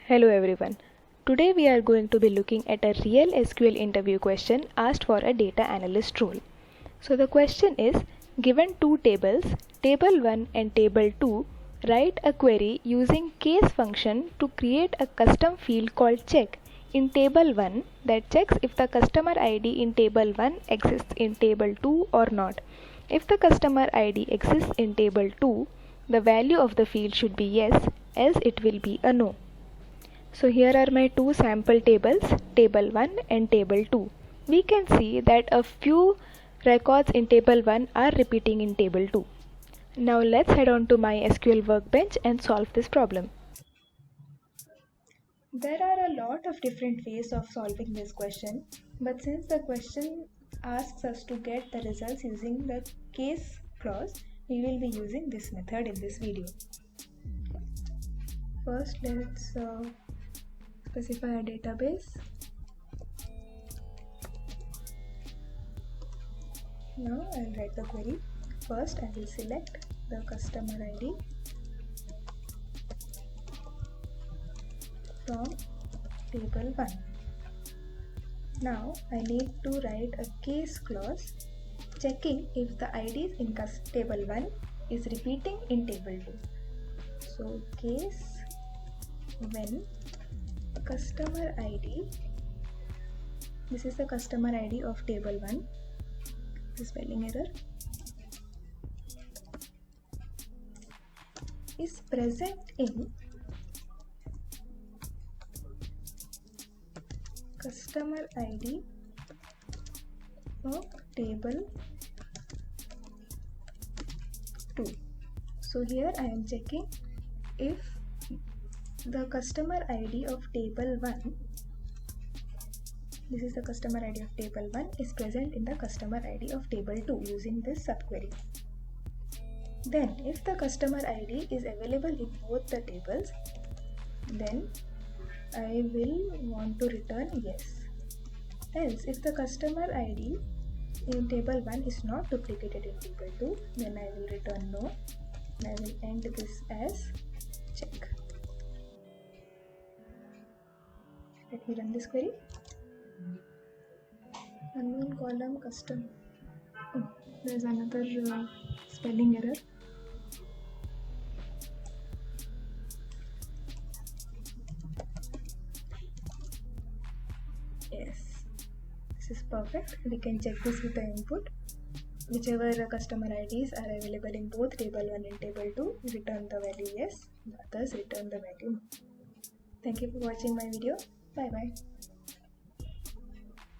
Hello everyone. Today we are going to be looking at a real SQL interview question asked for a data analyst role. So the question is, given two tables, table 1 and table 2, write a query using case function to create a custom field called check in table 1 that checks if the customer ID in table 1 exists in table 2 or not. If the customer ID exists in table 2, the value of the field should be yes, else it will be a no. So here are my two sample tables, table 1 and table 2. We can see that a few records in table 1 are repeating in table 2. Now let's head on to my SQL workbench and solve this problem. There are a lot of different ways of solving this question, but since the question asks us to get the results using the case clause, we will be using this method in this video. First, let's specify a database. Now I'll write the query. First I will select the customer ID from table 1. Now I need to write a case clause checking if the IDs in table 1 is repeating in table 2. So case when customer ID, this is the customer ID of table 1, the spelling error, is present in customer ID of table 2. So here I am checking if the customer ID of table 1, this is the customer ID of table 1, is present in the customer ID of table 2 using this subquery. Then if the customer ID is available in both the tables, then I will want to return yes. Else if the customer ID in table 1 is not duplicated in table 2, then I will return no. I will end this as check. Let me run this query. Unknown column custom. Oh, there's another spelling error. Yes, this is perfect. We can check this with the input. Whichever customer IDs are available in both table 1 and table 2, return the value yes, the others return the value no. Thank you for watching my video. Bye bye.